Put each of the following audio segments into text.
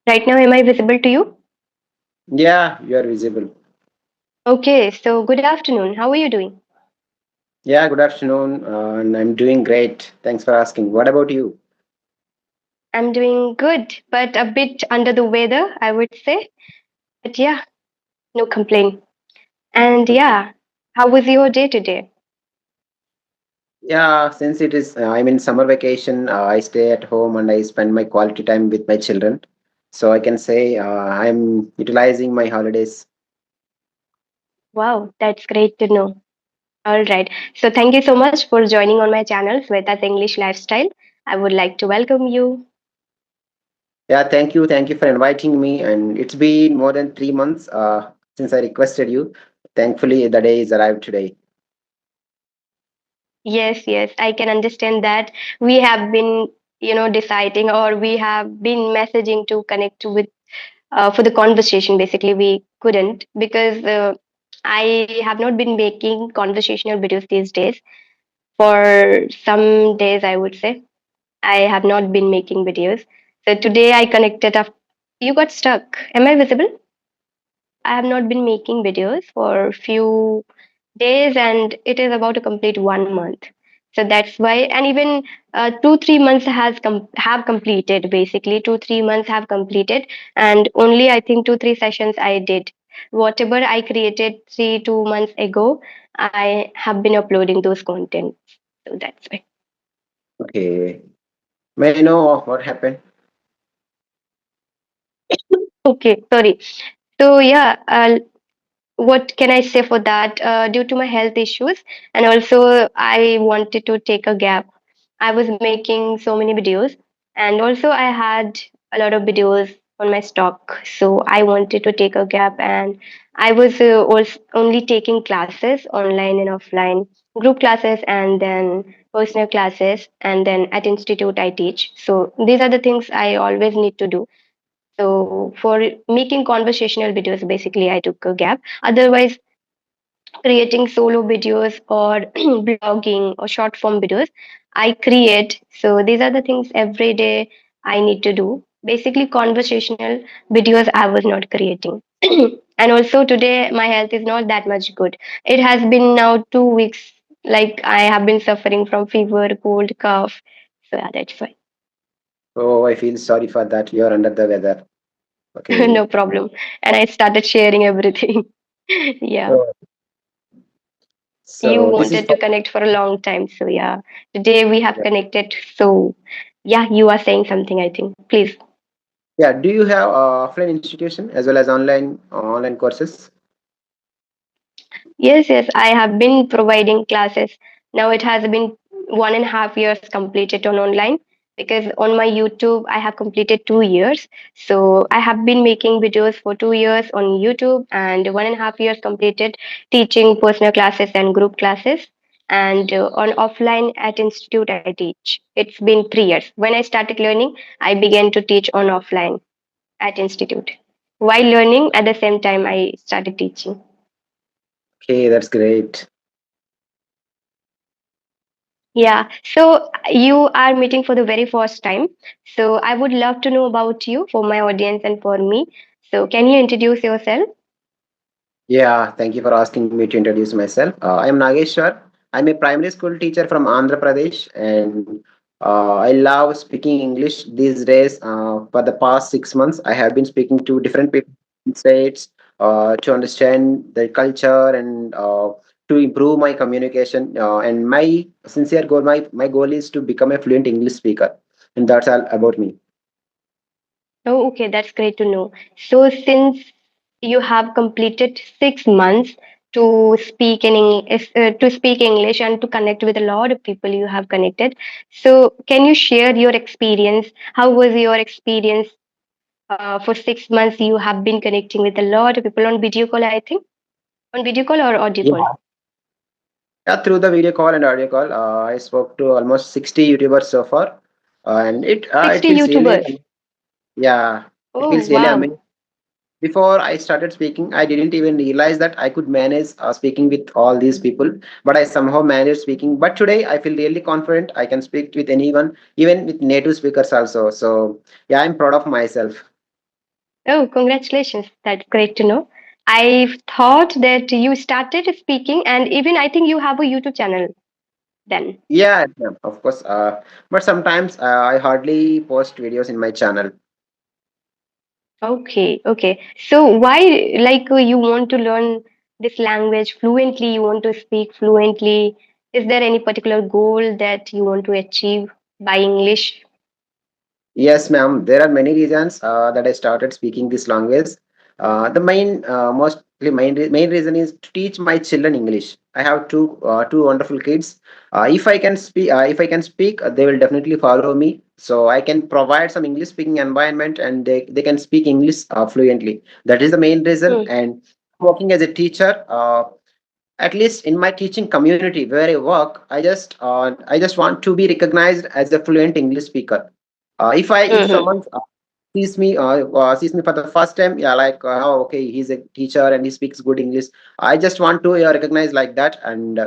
Right now, am I visible to you? Yeah, you are visible. Okay, so good afternoon. How are you doing? Yeah, good afternoon. And I'm doing great. Thanks for asking. What about you? I'm doing good, but a bit under the weather, I would say. But yeah, no complaint. And Okay. yeah, how was your day today? Yeah, since I'm in summer vacation, I stay at home and I spend my quality time with my children. So I can say I'm utilizing my holidays. Wow, that's great to know. All right. So thank you so much for joining on my channel, Swetas English Lifestyle. I would like to welcome you. Yeah, thank you. Thank you for inviting me. And it's been more than 3 months since I requested you. Thankfully, the day is arrived today. Yes, yes, I can understand that. We have been, deciding or we have been messaging to connect with for the conversation. Basically, we couldn't because I have not been making conversational videos these days. For some days, I would say I have not been making videos. So today I connected up. You got stuck. Am I visible? I have not been making videos for few days, and it is about to complete 1 month. So that's why, and even 2 3 months have completed. Basically, 2 3 months have completed, and only I think 2 3 sessions I did. Whatever I created 3 2 months ago, I have been uploading those contents. So that's why. Okay. May I know what happened? Okay, sorry. So yeah, what can I say for that? Due to my health issues, and also I wanted to take a gap. I was making so many videos, and also I had a lot of videos on my stock. So I wanted to take a gap, and I was also only taking classes online and offline, group classes, and then personal classes, and then at institute I teach. So these are the things I always need to do. So for making conversational videos, basically I took a gap. Otherwise, creating solo videos or blogging or short form videos, I create. So these are the things every day I need to do. Basically, conversational videos I was not creating. And also today, my health is not that much good. It has been now 2 weeks. Like I have been suffering from fever, cold, cough. So yeah, that's why. Oh, I feel sorry for that. You're under the weather. Okay. No problem. And I started sharing everything. Yeah. So, You so this is wanted to connect for a long time. So yeah, today we have connected. So yeah, you are saying something, I think. Please. yeah. Do you have offline institution as well as online courses? Yes, yes, I have been providing classes. Now it has been 1.5 years completed on online because on my YouTube I have completed 2 years. So I have been making videos for 2 years on YouTube and 1.5 years completed teaching personal classes and group classes. And on offline at institute I teach. It's been 3 years. When I started learning, I began to teach on offline at institute. While learning, at the same time I started teaching. Okay, that's great. Yeah, so you are meeting for the very first time. So I would love to know about you for my audience and for me. So can you introduce yourself? Yeah, thank you for asking me to introduce myself. I am Nageshwar. I'm a primary school teacher from Andhra Pradesh, and I love speaking English these days. For the past 6 months, I have been speaking to different people in states to understand their culture and to improve my communication. And my sincere goal, my goal is to become a fluent English speaker. And that's all about me. Oh, okay, that's great to know. So since you have completed 6 months to speak to speak English and to connect with a lot of people you have connected. So can you share your experience? How was your experience for 6 months? You have been connecting with a lot of people on video call, I think, on video call or audio call. Yeah, through the video call and audio call, I spoke to almost 60 YouTubers so far, and it 60 feels really, YouTubers. yeah, it Oh, feels really wow. amazing. Before I started speaking, I didn't even realize that I could manage speaking with all these people, but I somehow managed speaking. But today, I feel really confident. I can speak with anyone, even with native speakers also. So yeah, I'm proud of myself. Oh, congratulations. That's great to know. I thought that you started speaking, and even I think you have a YouTube channel then. Yeah, yeah, of course. But sometimes I hardly post videos in my channel. Okay, okay. So why, like, you want to learn this language fluently? You want to speak fluently? Is there any particular goal that you want to achieve by English? Yes, ma'am. There are many reasons that I started speaking this language. The mostly main reason is to teach my children English. I have two wonderful kids. If I can speak, they will definitely follow me. So I can provide some English speaking environment, and they can speak English fluently. That is the main reason. Hmm, And working as a teacher, at least in my teaching community where I work, I just want to be recognized as a fluent English speaker. If hmm, someone sees me for the first time, yeah, like oh, okay, he's a teacher and he speaks good English. I just want to recognize like that. And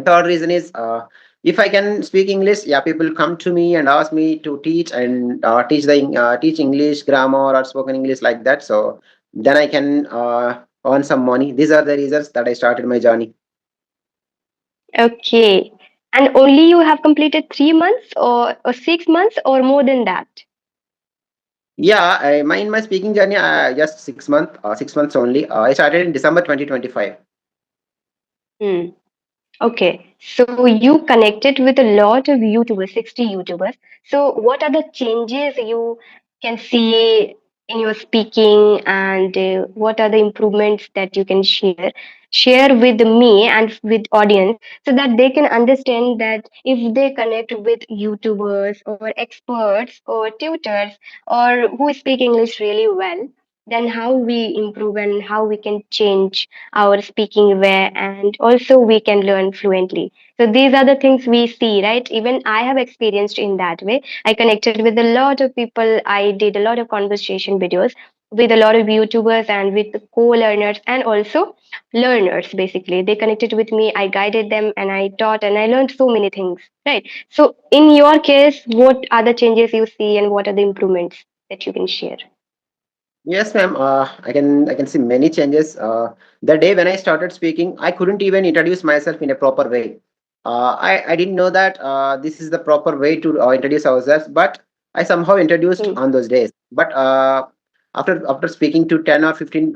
third reason is if I can speak English, yeah, people come to me and ask me to teach and teach English grammar or spoken English like that. So then I can earn some money. These are the reasons that I started my journey. okay. And only you have completed 3 months or 6 months or more than that? Yeah, my speaking journey just 6 months, 6 months only. I started in December 2025. Hmm. Okay, so you connected with a lot of YouTubers, 60 YouTubers. So, what are the changes you can see in your speaking, and what are the improvements that you can share with me and with audience, so that they can understand that if they connect with YouTubers or experts or tutors or who speak English really well, then how we improve and how we can change our speaking way, and also we can learn fluently. So these are the things we see, right? Even I have experienced in that way. I connected with a lot of people. I did a lot of conversation videos with a lot of YouTubers and with co-learners and also learners. Basically, they connected with me. I guided them and I taught and I learned so many things, right? So in your case, what are the changes you see and what are the improvements that you can share? Yes, ma'am. I can see many changes. The day when I started speaking, I couldn't even introduce myself in a proper way. I didn't know that this is the proper way to introduce ourselves, but I somehow introduced Hmm. on those days. But after speaking to 10 or 15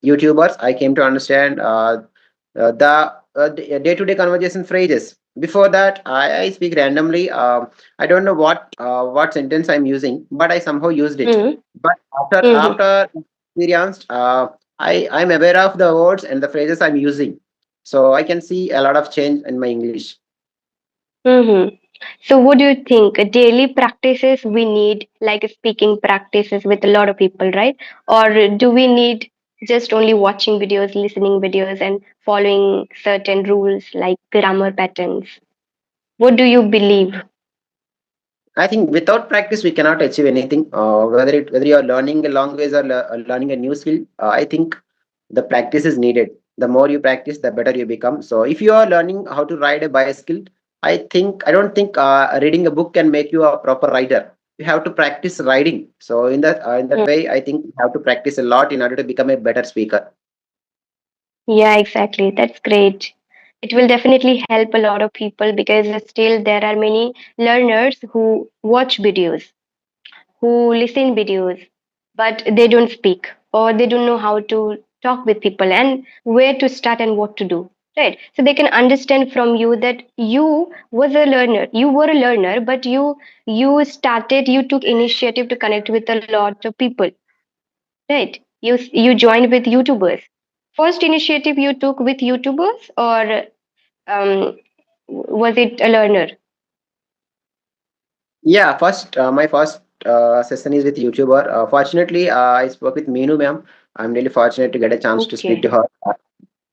YouTubers, I came to understand the day-to-day conversation phrases. Before that, I speak randomly. I don't know what sentence I'm using, but I somehow used it. Hmm. But after Hmm. after experienced, I'm aware of the words and the phrases I'm using, so I can see a lot of change in my English. Hmm. So, what do you think? Daily practices we need, like speaking practices with a lot of people, right? Or do we need just only watching videos, listening videos, and following certain rules like grammar patterns? What do you believe? I think without practice we cannot achieve anything. Whether you are learning a language or learning a new skill, I think the practice is needed. The more you practice, the better you become. So if you are learning how to ride a bicycle, I don't think reading a book can make you a proper rider. You have to practice riding. So in that Mm. way, I think you have to practice a lot in order to become a better speaker. Yeah, exactly. That's great. It will definitely help a lot of people because still there are many learners who watch videos, who listen videos, but they don't speak or they don't know how to talk with people and where to start and what to do, right? So they can understand from you that you were a learner, but you took initiative to connect with a lot of people, right? You joined with YouTubers. First initiative you took with YouTubers, or um, was it a learner? Yeah, my first session is with YouTuber. Fortunately, I spoke with Meenu ma'am. I'm really fortunate to get a chance to speak to Okay. her.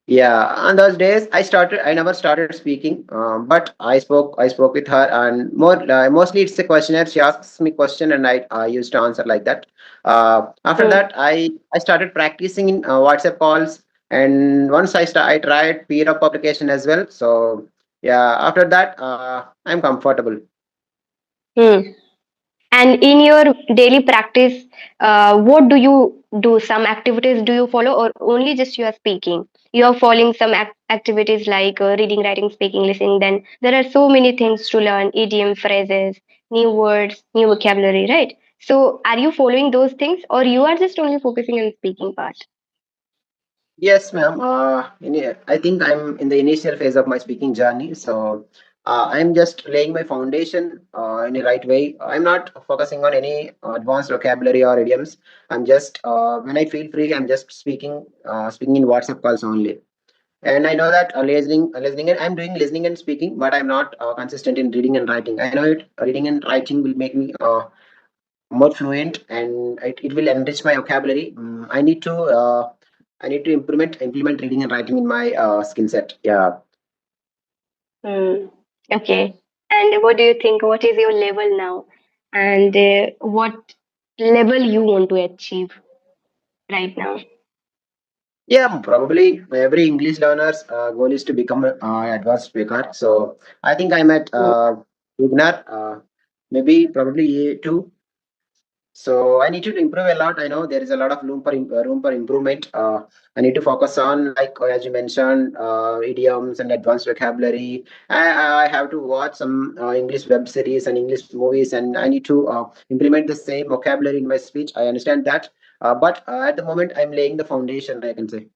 Yeah, on those days I never started speaking, but I spoke with her, and mostly it's a questionnaire. She asks me question and I used to answer like that. After Hmm. that, I started practicing in WhatsApp calls, and once I tried peer up application as well. So yeah, after that I'm comfortable. Hmm. And in your daily practice, what do you do? Some activities do you follow, or only just you are speaking? You are following some activities like reading, writing, speaking, listening. Then there are so many things to learn: idiom, phrases, new words, new vocabulary, right? So, are you following those things, or you are just only focusing on speaking part? Yes, ma'am. I think I'm in the initial phase of my speaking journey, so I'm just laying my foundation in the right way. I'm not focusing on any advanced vocabulary or idioms. I'm just when I feel free, I'm just speaking in WhatsApp calls only. And I know that listening, and I'm doing listening and speaking, but I'm not consistent in reading and writing. I know it. Reading and writing will make me more fluent, and it will enrich my vocabulary. I need to implement reading and writing in my skill set. Yeah. Hmm. Okay. And what do you think? What is your level now? And what level you want to achieve right now? Yeah, probably every English learner's goal is to become an advanced speaker. So I think I'm at Hmm. beginner, maybe probably A2. So I need to improve a lot. I know there is a lot of room for improvement. I need to focus on, like as you mentioned, idioms and advanced vocabulary. I have to watch some English web series and English movies, and I need to implement the same vocabulary in my speech. I understand that, but at the moment I'm laying the foundation, I can say.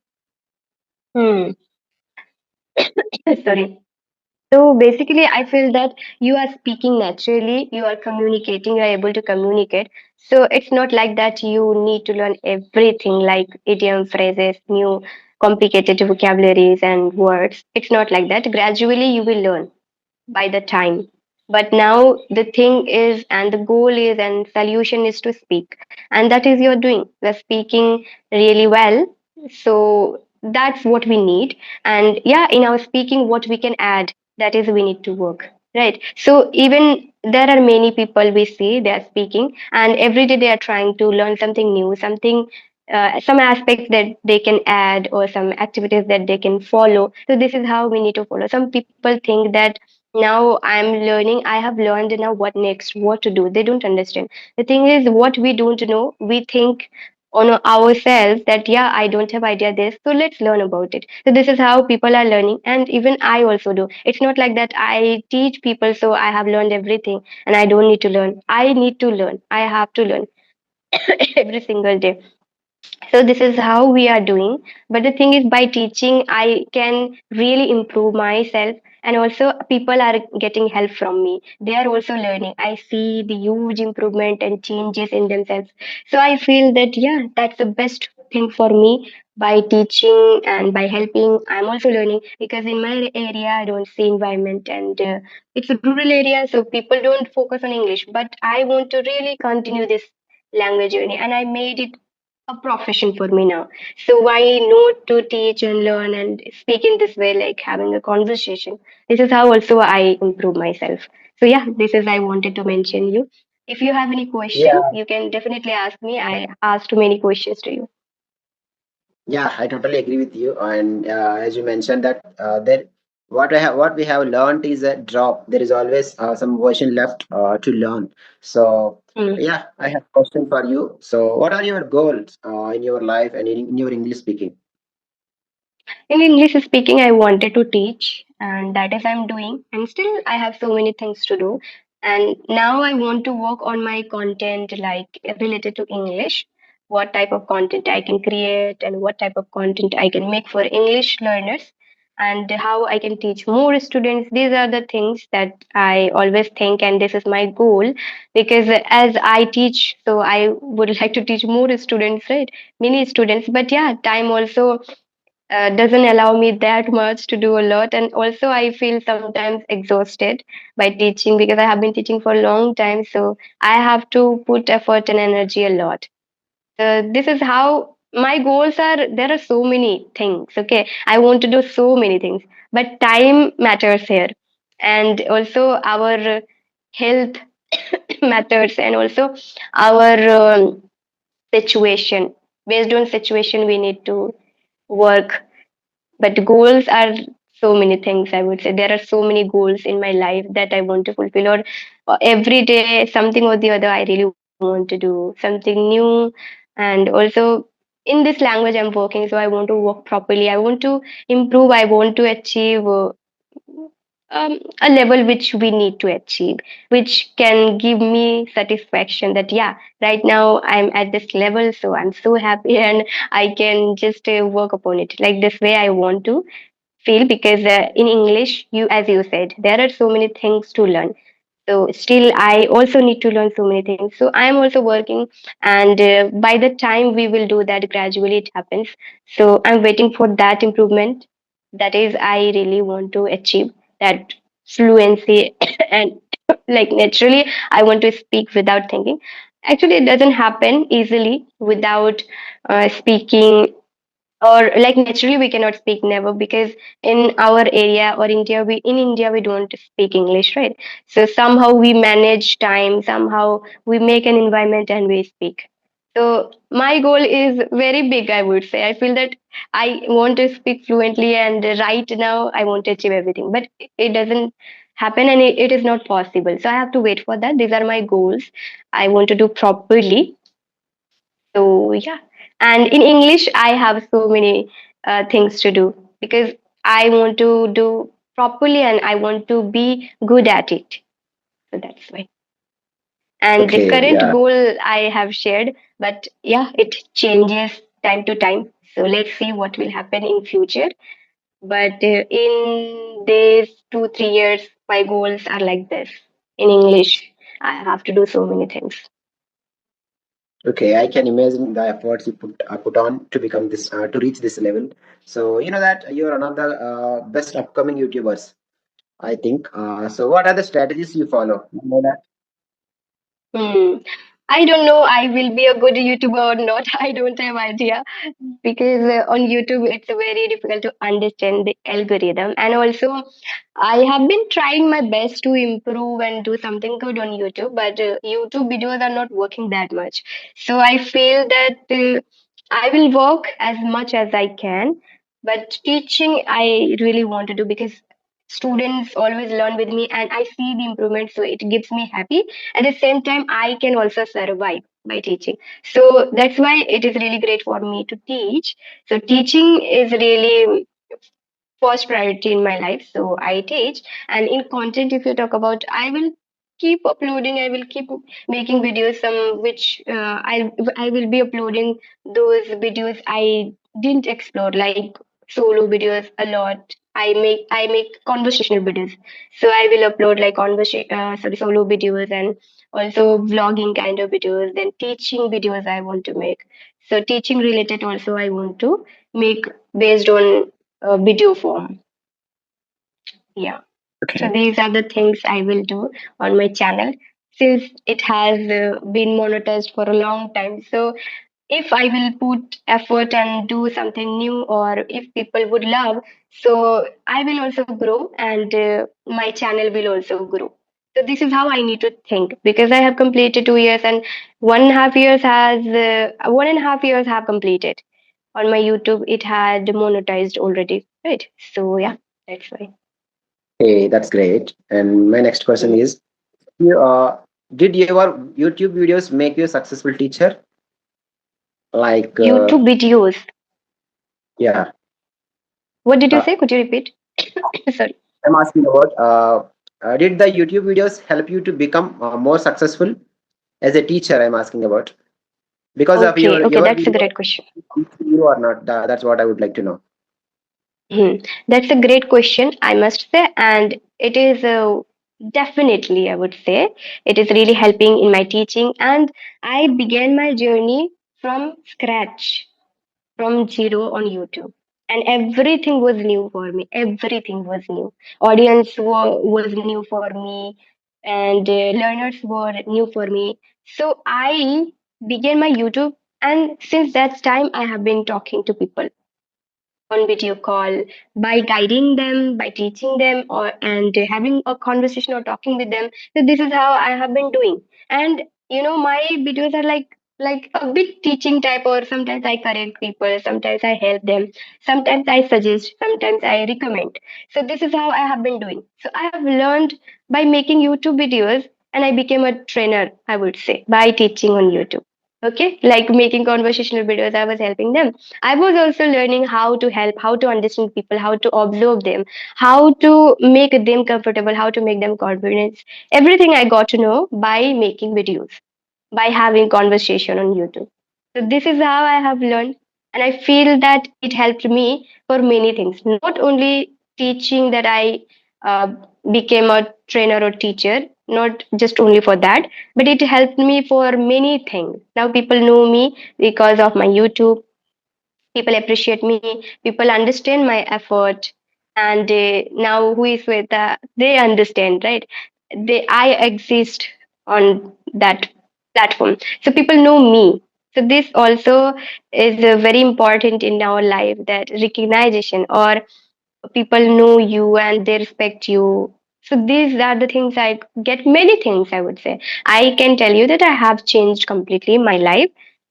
Hmm. Sorry. So basically, I feel that you are speaking naturally, you are communicating, you are able to communicate. So it's not like that you need to learn everything like idiom, phrases, new complicated vocabularies and words. It's not like that. Gradually, you will learn by the time. But now the thing is, and the goal is, and solution is to speak, and that is you're doing. We're speaking really well, so that's what we need. And yeah, in our speaking, what we can add, that is we need to work, right? So even there are many people we see they are speaking, and every day they are trying to learn something new, something. Some aspects that they can add or some activities that they can follow. So this is how we need to follow. Some people think that now I'm learning, I have learned, now what next, what to do, they don't understand. The thing is, what we don't know, we think on ourselves that yeah, I don't have idea this, so let's learn about it. So this is how people are learning, and even I also do. It's not like that I teach people so I have learned everything and I don't need to learn. I need to learn, I have to learn every single day. So this is how we are doing. But the thing is, by teaching I can really improve myself, and also people are getting help from me, they are also learning. I see the huge improvement and changes in themselves. So I feel that yeah, that's the best thing for me. By teaching and by helping, I'm also learning, because in my area I don't see environment, and it's a rural area, so people don't focus on English, but I want to really continue this language journey, and I made it a profession for me now. So why not to teach and learn and speak in this way, like having a conversation? This is how also I improve myself. So yeah, this is I wanted to mention you. If you have any question, Yeah. you can definitely ask me. I asked many questions to you. Yeah, I totally agree with you. And as you mentioned that what we have learned is a drop. There is always some version left to learn. So Hmm. yeah, I have a question for you. So what are your goals in your life and in your English speaking? In English speaking, I wanted to teach, and that is I'm doing. And still, I have so many things to do. And now I want to work on my content, like related to English. What type of content I can create, and what type of content I can make for English learners, and how I can teach more students. These are the things that I always think, and this is my goal. Because as I teach, so I would like to teach more students, right? Many students. But yeah, time also doesn't allow me that much to do a lot, and also I feel sometimes exhausted by teaching, because I have been teaching for a long time, so I have to put effort and energy a lot. This is how my goals are. There are so many things, okay, I want to do so many things, but time matters here, and also our health matters, and also our situation. Based on situation we need to work, but goals are so many things, I would say. There are so many goals in my life that I want to fulfill, or every day something or the other I really want to do something new. And also in this language I'm working, so I want to work properly, I want to improve, I want to achieve a level which we need to achieve, which can give me satisfaction that yeah, right now I'm at this level, so I'm so happy and I can just work upon it. Like this way I want to feel, because in English, you, as you said, there are so many things to learn. So still I also need to learn so many things, so I am also working. And by the time we will do that, gradually it happens. So I'm waiting for that improvement. That is, I really want to achieve that fluency. And like naturally I want to speak without thinking. Actually, it doesn't happen easily without speaking, or like naturally we cannot speak, never, because in our area or India, we in India we don't speak English, right? So somehow we manage time, somehow we make an environment and we speak. So my goal is very big, I would say. I feel that I want to speak fluently, and right now I want to achieve everything, but it doesn't happen, and it is not possible, so I have to wait for that. These are my goals. I want to do properly. So yeah, and in English, I have so many things to do, because I want to do properly and I want to be good at it. So that's why. And the Okay, current yeah. goal I have shared, but yeah, it changes time to time. So let's see what will happen in future. But in these 2 3 years, my goals are like this. In English, I have to do so many things. Okay, I can imagine the efforts you put on to become this to reach this level. So you know that you're one of the best upcoming YouTubers, I think. So what are the strategies you follow? You know that? Hmm. I don't know I will be a good YouTuber or not. I don't have idea, because on YouTube it's very difficult to understand the algorithm. And also, I have been trying my best to improve and do something good on YouTube, but YouTube videos are not working that much. So I feel that I will work as much as I can, but teaching I really want to do, because students always learn with me and I see the improvement, so it gives me happy. At the same time, I can also survive by teaching. So that's why it is really great for me to teach. So teaching is really first priority in my life. So I teach. And in content, if you talk about, I will keep uploading. I will keep making videos. Some which I will be uploading those videos I didn't explore, like solo videos a lot. I make conversational videos. So I will upload like solo videos, and also vlogging kind of videos. Then teaching videos I want to make. So teaching related also I want to make based on video form. Yeah. So Okay. these are the things I will do on my channel, since it has been monetized for a long time. So if I will put effort and do something new, or if people would love, so I will also grow, and my channel will also grow. So this is how I need to think, because I have completed 2 years, and 1.5 years has 1.5 years have completed on my YouTube. It had monetized already, right? So yeah, that's why. Okay, that's great. And my next question Mm. is, you, did your YouTube videos make you a successful teacher? Like, YouTube videos. yeah, What did you uh, say? Could you repeat? Sorry. I'm asking about, did the YouTube videos help you to become more successful as a teacher? I'm asking about because of Okay, okay, your that's a video, great question. you or not. That's what I would like to know. Hmm. That's a great question, I must say, and it is definitely, I would say, it is really helping in my teaching. And I began my journey from scratch, from zero on YouTube. And everything was new for me. Everything was new. Was new for me, and learners were new for me. So I began my YouTube, and since that time, I have been talking to people on video call, by guiding them, by teaching them, or and having a conversation or talking with them. So this is how I have been doing. And my videos are like like a bit teaching type, or sometimes I correct people, sometimes I help them, sometimes I suggest, sometimes I recommend. So this is how I have been doing. So I have learned by making YouTube videos, and I became a trainer, I would say, by teaching on YouTube. Okay, like making conversational videos, I was helping them. I was also learning how to help, how to understand people, how to observe them, how to make them comfortable, how to make them confident. Everything I got to know by making videos, by having conversation on YouTube. So this is how I have learned, and I feel that it helped me for many things. Not only teaching that I uh, became a trainer or teacher, not just only for that, but it helped me for many things. Now people know me because of my YouTube. People appreciate me. People understand my effort, and now who is with they understand, right? I exist on that platform, so people know me. So this also is very important in our life, that recognition, or people know you and they respect you. So these are the things I get, many things I would say. I can tell you that I have changed completely my life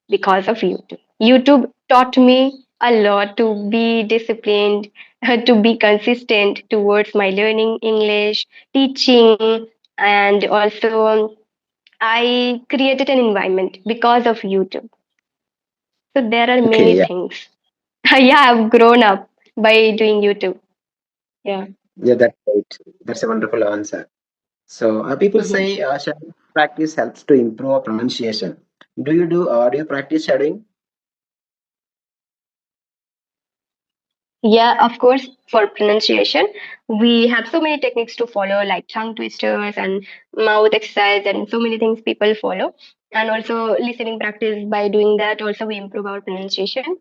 because of YouTube. YouTube taught me a lot to be disciplined, to be consistent towards my learning English, teaching, and also I created an environment because of YouTube. So there are Okay, many yeah, things. Yeah, I've grown up by doing YouTube. Yeah. yeah, that's great. That's a wonderful answer. So people Mhm. say shadowing practice helps to improve pronunciation. Do you practice shadowing? Yeah, of course, for pronunciation, we have so many techniques to follow, like tongue twisters and mouth exercise, and so many things people follow. And also, listening practice, by doing that, also we improve our pronunciation.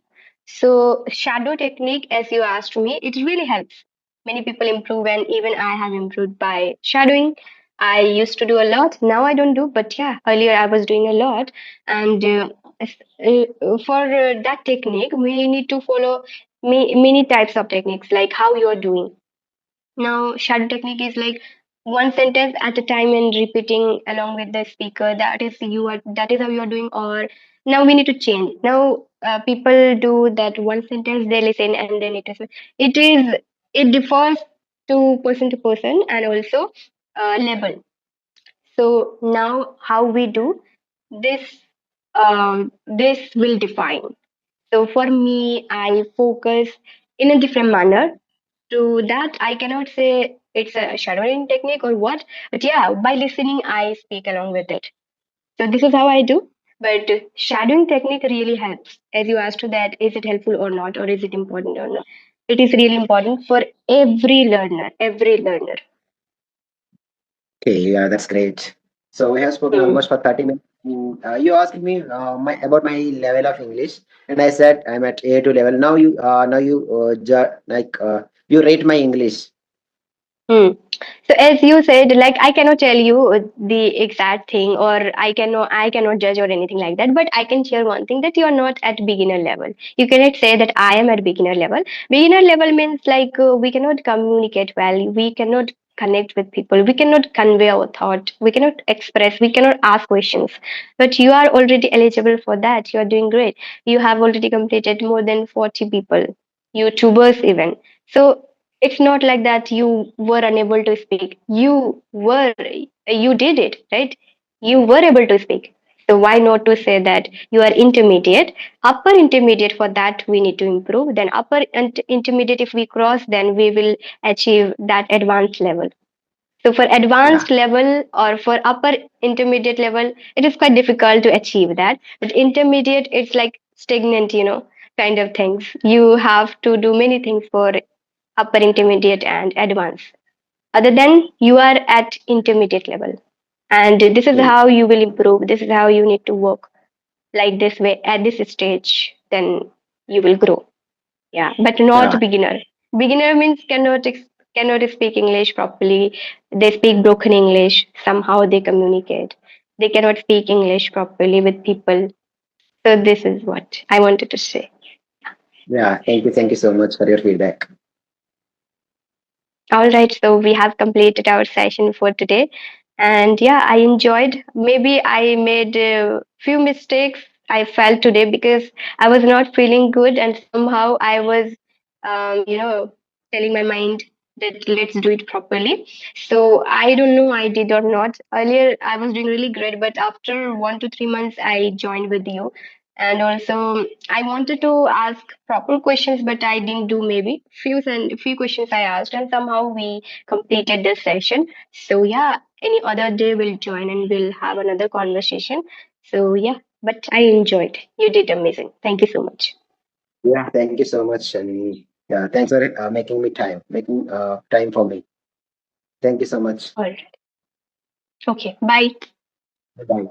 So, shadow technique, as you asked me, it really helps. Many people improve, and even I have improved by shadowing. I used to do a lot, now I don't do, but yeah, earlier I was doing a lot. And for that technique, we need to follow many types of techniques, like how you are doing. Now shadow technique is like one sentence at a time and repeating along with the speaker. That is how you are doing. Or now we need to change. Now people do that one sentence, they listen, and then it differs to person, and also level. So now how we do this, this will define. so for me, I focus in a different manner. To that, I cannot say it's a shadowing technique or what, but yeah, by listening, I speak along with it. So this is how I do. But shadowing technique really helps. As you asked that, is it helpful or not, or is it important or not? It is really important for every learner, every learner. Okay, yeah, that's great. So we have spoken Hmm. almost for 30 minutes. You asked me about my level of English, and I said I'm at A2 level. Now you rate my English. Hmm. So as you said, like I cannot tell you the exact thing, or I cannot judge or anything like that. But I can share one thing, that you are not at beginner level. You cannot say that I am at beginner level. Beginner level means like we cannot communicate well, we cannot connect with people, we cannot convey our thought, we cannot express, we cannot ask questions. But you are already eligible for that. You are doing great. You have already completed more than 40 people, YouTubers even. So it's not like that you were unable to speak. You did it, right? You were able to speak. So why not to say that you are intermediate? Upper intermediate, for that we need to improve. Then upper intermediate, if we cross, then we will achieve that advanced level. So for Yeah, advanced level or for upper intermediate level, it is quite difficult to achieve that. But intermediate, it's like stagnant, kind of things. You have to do many things for upper intermediate and advanced. Other than you are at intermediate level. And this is okay, how you will improve. This is how you need to work, like this way at this stage. Then you will grow. Yeah, but not yeah, beginner. Beginner means cannot speak English properly. They speak broken English. Somehow they communicate. They cannot speak English properly with people. So this is what I wanted to say. yeah. Thank you so much for your feedback. All right, so we have completed our session for today. And yeah, I enjoyed. Maybe I made a few mistakes, I felt today, because I was not feeling good, and somehow I was, telling my mind that let's do it properly. So I don't know I did or not. Earlier I was doing really great, but after 1 to 3 months I joined with you, and also I wanted to ask proper questions, but I didn't do maybe few questions I asked, and somehow we completed the session. So yeah, any other day we'll join and we'll have another conversation. So yeah, but I enjoyed. You did amazing. Thank you so much. Yeah, thank you so much, and yeah, thanks for making time for me. Thank you so much. All right. Okay. Bye. Bye.